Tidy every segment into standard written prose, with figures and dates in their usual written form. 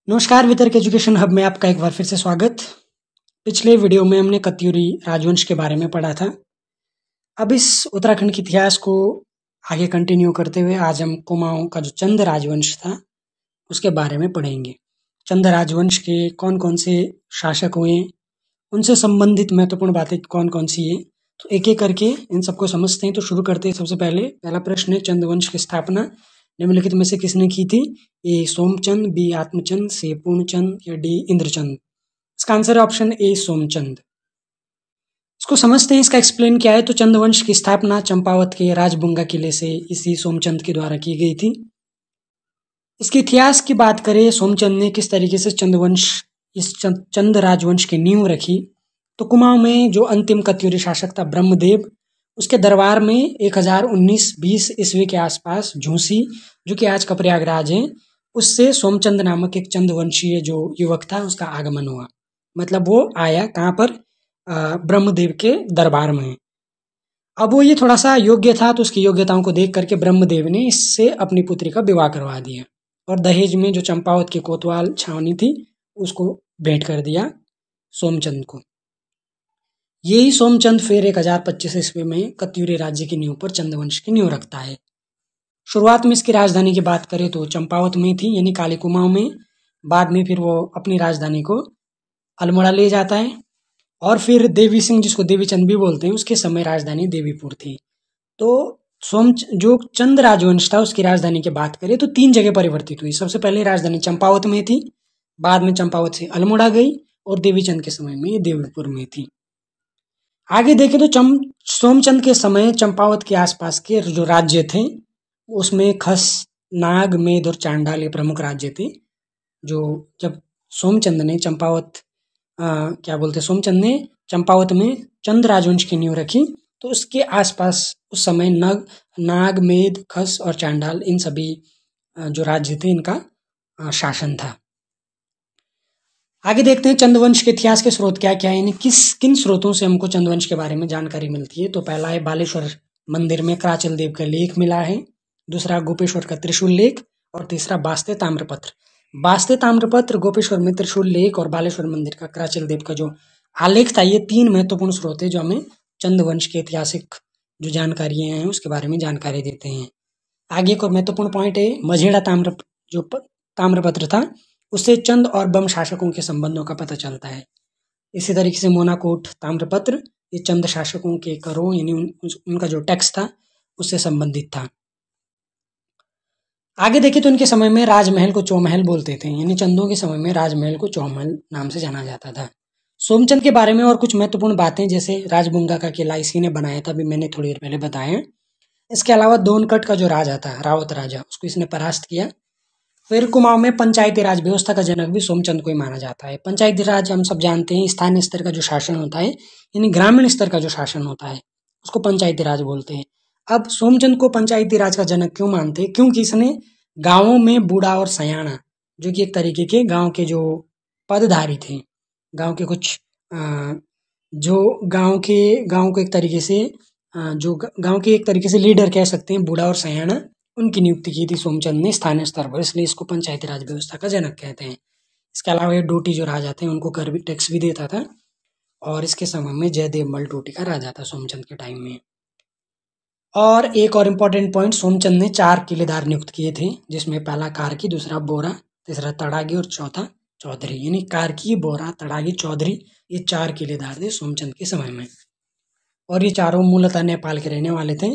नमस्कार, वितर्क education hub में आपका एक बार फिर से स्वागत। पिछले वीडियो में हमने कत्यूरी राजवंश के बारे में पढ़ा था। अब इस उत्तराखंड के इतिहास को आगे कंटिन्यू करते हुए आज हम कुमाऊं का जो चंद राजवंश था उसके बारे में पढ़ेंगे। चंद राजवंश के कौन कौन से शासक हुए, उनसे संबंधित महत्वपूर्ण बातें कौन कौन सी है, तो एक एक करके इन सबको समझते हैं। तो शुरू करते हैं। सबसे पहले पहला प्रश्न है, चंद वंश की स्थापना निम्नलिखित में से किसने की थी? ए सोमचंद, बी आत्मचंद, सी पूर्णचंद या डी इंद्रचंद। इसका आंसर है ऑप्शन ए सोमचंद। इसको समझते हैं, इसका एक्सप्लेन क्या है। तो चंदवंश की स्थापना चंपावत के राजबुंगा किले से इसी सोमचंद के द्वारा की गई थी। इसके इतिहास की बात करें, सोमचंद ने किस तरीके से इस चंद राजवंश की नींव रखी। तो कुमाऊं में जो अंतिम कत्यूरी शासक था ब्रह्मदेव, उसके दरबार में 1019-20 ईस्वी के आसपास झूसी, जो कि आज का प्रयागराज है, उससे सोमचंद नामक एक चंदवंशीय जो युवक था उसका आगमन हुआ। मतलब वो आया कहाँ पर? ब्रह्मदेव के दरबार में। अब वो ये थोड़ा सा योग्य था, तो उसकी योग्यताओं को देख करके ब्रह्मदेव ने इससे अपनी पुत्री का विवाह करवा दिया और दहेज में जो चंपावत की कोतवाल छावनी थी उसको भेंट कर दिया सोमचंद को। यही सोमचंद फिर 1025 ईस्वी में कत्यूरी राज्य की नींव पर चंदवंश की नींव रखता है। शुरुआत में इसकी राजधानी की बात करें तो चंपावत में थी, यानी काली कुमाऊं में। बाद में फिर वो अपनी राजधानी को अल्मोड़ा ले जाता है और फिर देवी सिंह, जिसको देवीचंद भी बोलते हैं, उसके समय राजधानी देवीपुर थी। तो जो चंद राजवंश था उसकी राजधानी की बात करें तो 3 जगह परिवर्तित हुई। सबसे पहले राजधानी चंपावत में थी, बाद में चंपावत से अल्मोड़ा गई और देवीचंद के समय में देवीपुर में थी। आगे देखें तो सोमचंद के समय चंपावत के आसपास के जो राज्य थे उसमें खस, नाग, मेद और चांडाल ये प्रमुख राज्य थे। जो जब सोमचंद ने सोमचंद ने चंपावत में चंद राजवंश की नींव रखी, तो उसके आसपास उस समय नाग, मेद, खस और चांडाल, इन सभी जो राज्य थे इनका शासन था। आगे देखते हैं चंदवंश के इतिहास के स्रोत क्या क्या है, यानी किन स्रोतों से हमको चंदवंश के बारे में जानकारी मिलती है। तो पहला है बालेश्वर मंदिर में कराचल देव का लेख मिला है, दूसरा गोपेश्वर का त्रिशूल लेख और तीसरा बास्ते ताम्रपत्र। बास्ते ताम्रपत्र, गोपेश्वर में त्रिशूल लेख और बालेश्वर मंदिर का कराचल देव का जो आलेख था, ये 3 महत्वपूर्ण स्रोत है जो हमें चंदवंश के ऐतिहासिक जो जानकारियां हैं उसके बारे में जानकारी देते हैं। आगे एक और महत्वपूर्ण पॉइंट है, मझेड़ा ताम्रपत्र था, उससे चंद और बम शासकों के संबंधों का पता चलता है। इसी तरीके से मोनाकोट ताम्रपत्र, ये चंद शासकों के करों यानी उनका जो टैक्स था उससे संबंधित था। आगे देखें तो इनके समय में राजमहल को चौमहल बोलते थे, यानी चंदों के समय में राजमहल को चौमहल नाम से जाना जाता था। सोमचंद के बारे में और कुछ महत्वपूर्ण बातें, जैसे राजबुंगा का किला इसी ने बनाया था, अभी मैंने थोड़ी देर पहले बताया। इसके अलावा दोनकट का जो राजा था, रावत राजा, उसको इसने परास्त किया। फिर कुमाऊं में पंचायती राज व्यवस्था का जनक भी सोमचंद को ही माना जाता है। पंचायती राज हम सब जानते हैं, स्थानीय स्तर का जो शासन होता है, यानी ग्रामीण स्तर का जो शासन होता है उसको पंचायती राज बोलते हैं। अब सोमचंद को पंचायती राज का जनक क्यों मानते हैं? क्योंकि इसने गांवों में बूढ़ा और सयाना, जो कि एक तरीके के गांव के जो पदधारी थे, गांव के कुछ जो गांव को एक तरीके से जो गांव के एक तरीके से लीडर कह सकते हैं, बूढ़ा और सयाना, उनकी नियुक्ति की थी सोमचंद ने स्थानीय स्तर पर, इसलिए इसको पंचायती राज व्यवस्था का जनक कहते हैं। इसके अलावा ये डोटी जो राजा थे उनको कर भी टैक्स भी देता था और इसके समय में जयदेव मल डोटी का राजा था सोमचंद के टाइम में। और एक और इम्पोर्टेंट पॉइंट, सोमचंद ने 4 किलेदार नियुक्त किए थे, जिसमें पहला कार्की, दूसरा बोरा, तीसरा तड़ागी और चौथा चौधरी। यानी कार्की, बोरा, तड़ागी, चौधरी, ये 4 किलेदार थे सोमचंद के समय में। और ये चारों मूलतः नेपाल के रहने वाले थे,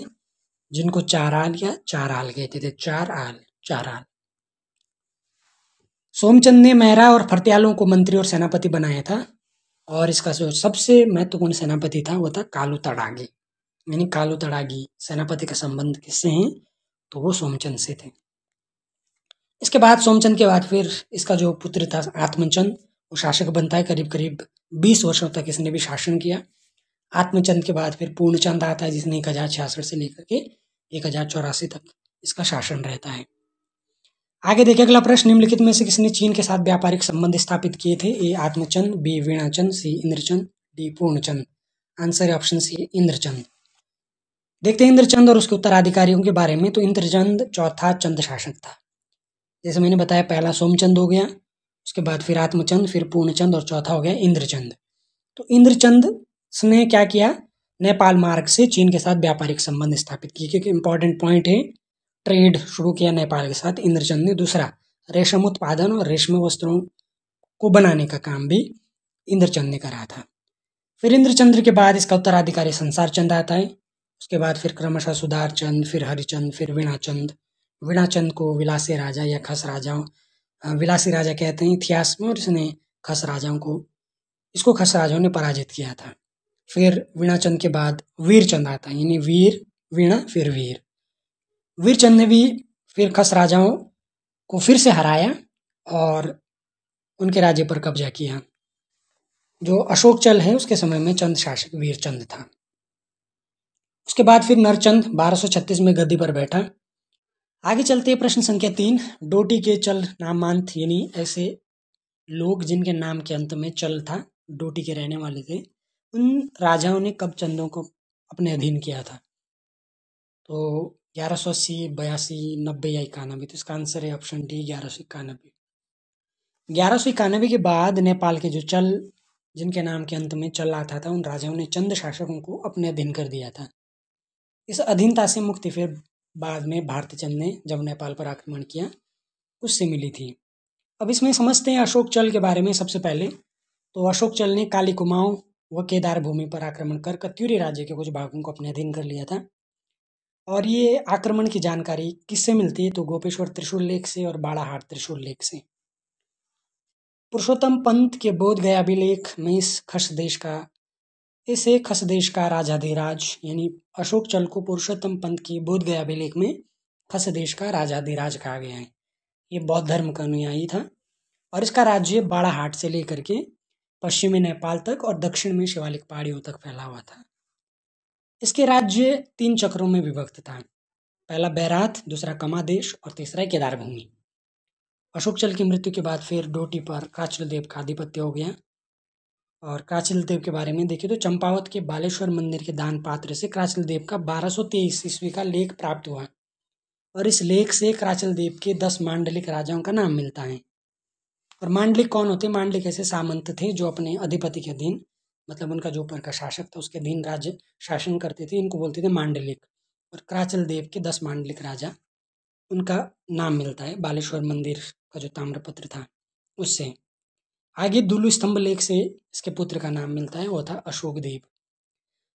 जिनको चाराल या चाराल कहते थे। चाराल। सोमचंद ने मेहरा और फरत्यालों को मंत्री और सेनापति बनाया था और इसका जो सबसे महत्वपूर्ण सेनापति था वो था कालू तड़ागी। यानी कालू तड़ागी सेनापति का संबंध किससे हैं? तो वो सोमचंद से थे। इसके बाद सोमचंद के बाद फिर इसका जो पुत्र था आत्मचंद, वो शासक बनता है। करीब करीब 20 वर्षों तक इसने भी शासन किया। आत्मचंद के बाद फिर पूर्णचंद आता है, जिसने 1066 से लेकर के 1084 तक इसका शासन रहता है। आगे देखिए अगला प्रश्न, निम्नलिखित में से किसने चीन के साथ व्यापारिक संबंध स्थापित किए थे? ए आत्मचंद, बी वीणाचंद, सी इंद्रचंद, डी पूर्णचंद। आंसर है ऑप्शन सी इंद्रचंद। देखते हैं इंद्रचंद और उसके उत्तराधिकारियों के बारे में। तो इंद्रचंद चौथा चंद शासक था। जैसे मैंने बताया, पहला सोमचंद हो गया, उसके बाद फिर आत्मचंद, फिर पूर्णचंद और चौथा हो गया इंद्रचंद। तो इंद्रचंद ने क्या किया, नेपाल मार्ग से चीन के साथ व्यापारिक संबंध स्थापित किए, क्योंकि इंपॉर्टेंट पॉइंट है, ट्रेड शुरू किया नेपाल के साथ इंद्रचंद ने। दूसरा, रेशम उत्पादन और रेशमी वस्त्रों को बनाने का काम भी इंद्रचंद ने करा था। फिर इंद्रचंद्र के बाद इसका उत्तराधिकारी संसार चंद आता है। उसके बाद फिर क्रमशः सुधार चंद, फिर हरिचंद, फिर वीणाचंद। वीणाचंद को विलासी राजा या खस राजाओं, विलासी राजा कहते हैं इतिहास में, और इसने खस राजाओं को, इसको खस राजाओं ने पराजित किया था। फिर वीणाचंद के बाद वीरचंद आता है, यानी वीर, वीणा, फिर वीर। वीरचंद ने भी फिर खस राजाओं को फिर से हराया और उनके राज्य पर कब्जा किया। जो अशोक चल है उसके समय में चंद शासक वीरचंद था। उसके बाद फिर नरचंद 1236 में गद्दी पर बैठा। आगे चलते हैं, प्रश्न संख्या 3। डोटी के चल नामांत, यानी ऐसे लोग जिनके नाम के अंत में चल था, डोटी के रहने वाले थे, उन राजाओं ने कब चंदों को अपने अधीन किया था? तो 1180, 82, 90 या 91। तो इसका आंसर है ऑप्शन डी, 1191। 1191 के बाद नेपाल के जो चल, जिनके नाम के अंत में चल आता था, उन राजाओं ने चंद शासकों को अपने अधीन कर दिया था। इस अधीनता से मुक्ति फिर बाद में भारती चंद ने जब नेपाल पर आक्रमण किया उससे मिली थी। अब इसमें समझते हैं अशोक चल के बारे में। सबसे पहले तो अशोक चल ने काली कुमाऊं व केदार भूमि पर आक्रमण कर कत्यूरी राज्य के कुछ भागों को अपने अधीन कर लिया था। और ये आक्रमण की जानकारी किससे मिलती है? तो गोपेश्वर त्रिशूल लेख से और बाड़ाहाट त्रिशूल लेख से। पुरुषोत्तम पंत के बोध गया अभिलेख में इसे खस देश का राजाधिराज, यानी अशोक चल को पुरुषोत्तम पंत की बोध गया अभिलेख में खस देश का राजाधिराज कहा गया है। ये बौद्ध धर्म का अनुयायी था और इसका राज्य बाड़ाहाट से लेकर के पश्चिमी नेपाल तक और दक्षिण में शिवालिक पहाड़ियों तक फैला हुआ था। इसके राज्य 3 चक्रों में विभक्त था। पहला बैराथ, दूसरा कमादेश और तीसरा केदार भूमि। अशोक चल की मृत्यु के बाद फिर डोटी पर क्राचल देव का आधिपत्य हो गया। और क्राचल देव के बारे में देखिए तो चंपावत के बालेश्वर मंदिर के दान पात्र से क्राचल देव का 1223 ईस्वी का लेख प्राप्त हुआ और इस लेख से क्राचल देव के 10 मांडलिक राजाओं का नाम मिलता है। और मांडलिक कौन होते? मांडलिक ऐसे सामंत थे जो अपने अधिपति के अधीन, मतलब उनका जो ऊपर का शासक था उसके अधीन राज्य शासन करते थे, इनको बोलते थे मांडलिक। और क्राचल देव के 10 मांडलिक राजा, उनका नाम मिलता है बालेश्वर मंदिर का जो ताम्रपत्र था उससे। आगे दुलु स्तंभ लेख से इसके पुत्र का नाम मिलता है, वो था अशोक देव।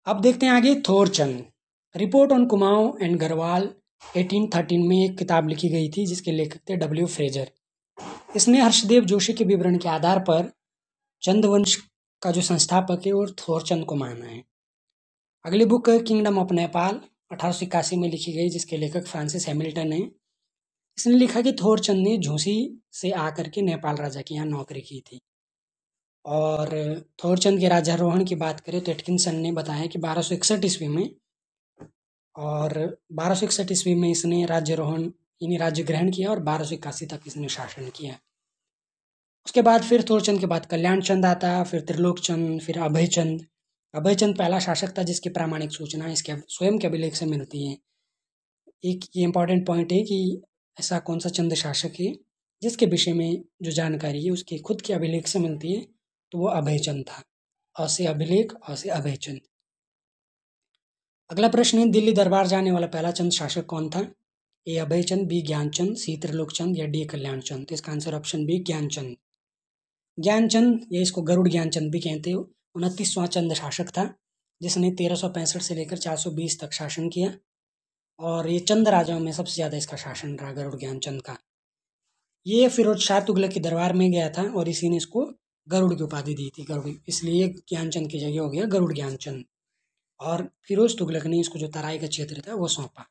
अब देखते हैं आगे थोरचंद। Report on Kumaon and Garhwal 1813 में एक किताब लिखी गई थी जिसके लेखक थे डब्ल्यू फ्रेजर। इसने हर्षदेव जोशी के विवरण के आधार पर चंदवंश का जो संस्थापक है और थोरचंद को माना है। अगली बुक किंगडम ऑफ नेपाल 1881 में लिखी गई जिसके लेखक फ्रांसिस हैमिल्टन है। इसने लिखा कि थोरचंद ने झूसी से आकर के नेपाल राजा के यहाँ नौकरी की थी। और थोरचंद के राज्यारोहण की बात करें तो एटकिंसन ने बताया कि 1261 ईस्वी में, और 1261 ईस्वी में इसने राज्यारोहण यानी राज्य ग्रहण किया और 1281 तक इसने शासन किया। उसके बाद फिर थोरचंद के बाद कल्याण चंद आता, फिर त्रिलोक चंद, फिर अभय चंद। अभय चंद पहला शासक था जिसकी प्रामाणिक सूचना इसके स्वयं के अभिलेख से मिलती है। एक ये इंपॉर्टेंट पॉइंट है कि ऐसा कौन सा चंद शासक है जिसके विषय में जो जानकारी है उसके खुद के अभिलेख से मिलती है, तो वो अभय चंद था। अ से अभिलेख, अ से अभय चंद। अगला प्रश्न है, दिल्ली दरबार जाने वाला पहला चंद शासक कौन था? A Abhay Chand, B Gyanchand, C Trilok Chand या डी कल्याण चंद। तो इसका answer option B Gyanchand. Gyanchand, या इसको गरुड़ ज्ञानचंद भी कहते हो, 29वां चंद शासक था जिसने 1365 से लेकर 420 तक शासन किया। और ये चंद राजाओं में सबसे ज़्यादा इसका शासन रहा गरुड़ ज्ञानचंद का। ये फिरोज शाह तुगलक के दरबार में गया था और इसी ने इसको गरुड़ की उपाधि दी थी, गरुड़, इसलिए ज्ञानचंद की जगह हो गया गरुड़ ज्ञानचंद। और फिरोज तुगलक ने इसको जो तराई का क्षेत्र था वो सौंपा।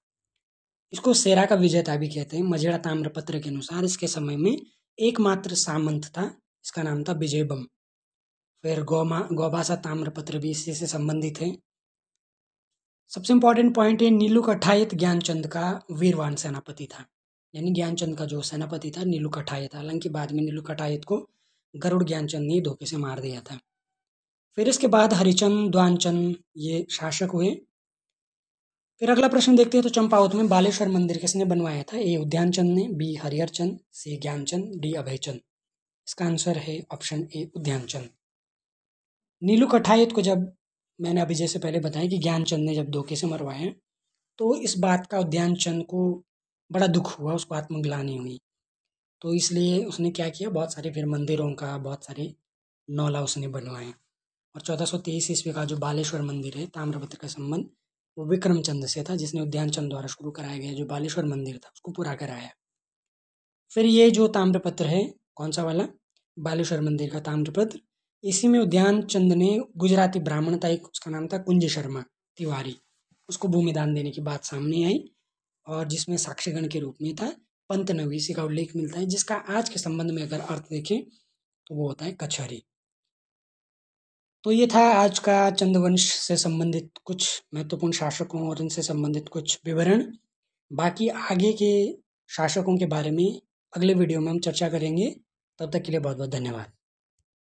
इसको सेरा का विजेता भी कहते हैं। मजेड़ा ताम्रपत्र के अनुसार इसके समय में एकमात्र सामंत था, इसका नाम था विजयबम। फिर गौबासा ताम्रपत्र भी इसी से संबंधित है। सबसे इंपॉर्टेंट पॉइंट है, नीलू कठायत ज्ञानचंद का वीरवान सेनापति था, यानी ज्ञानचंद का जो सेनापति था नीलू कठायत। हालांकि बाद में नीलू कठायत को गरुड़ ज्ञानचंद ने धोखे से मार दिया था। फिर इसके बाद हरिचंद, द्वानचंद ये शासक हुए। फिर अगला प्रश्न देखते हैं, तो चंपावत में बालेश्वर मंदिर किसने बनवाया था? ए उद्यानचंद ने, बी हरिहर चंद, सी ज्ञानचंद, डी अभयचंद। इसका आंसर है ऑप्शन ए उद्यानचंद। नीलू कठायत को जब मैंने अभी जैसे पहले बताया कि ज्ञानचंद ने जब धोखे से मरवाए हैं, तो इस बात का उद्यानचंद को बड़ा दुख हुआ, उसको आत्मग्लानि हुई। तो इसलिए उसने क्या किया, बहुत सारे फिर मंदिरों का बहुत सारे नौला उसने बनवाए। और 1423 ईस्वी का जो बालेश्वर मंदिर है, ताम्रपत्र का संबंध वो विक्रमचंद से था, जिसने उद्यानचंद द्वारा शुरू कराया गया जो बालेश्वर मंदिर था उसको पूरा कराया। फिर ये जो ताम्रपत्र है, कौन सा वाला, बालेश्वर मंदिर का ताम्रपत्र, इसी में उद्यानचंद ने गुजराती ब्राह्मण था एक, उसका नाम था कुंज शर्मा तिवारी, उसको भूमिदान देने की बात सामने आई, और जिसमें साक्षीगण के रूप में था पंत नवीसी का उल्लेख मिलता है, जिसका आज के संबंध में अगर अर्थ देखें तो वो होता है कचहरी। तो ये था आज का चंद्रवंश से संबंधित कुछ महत्वपूर्ण शासकों और इनसे संबंधित कुछ विवरण। बाकी आगे के शासकों के बारे में अगले वीडियो में हम चर्चा करेंगे। तब तक के लिए बहुत बहुत धन्यवाद।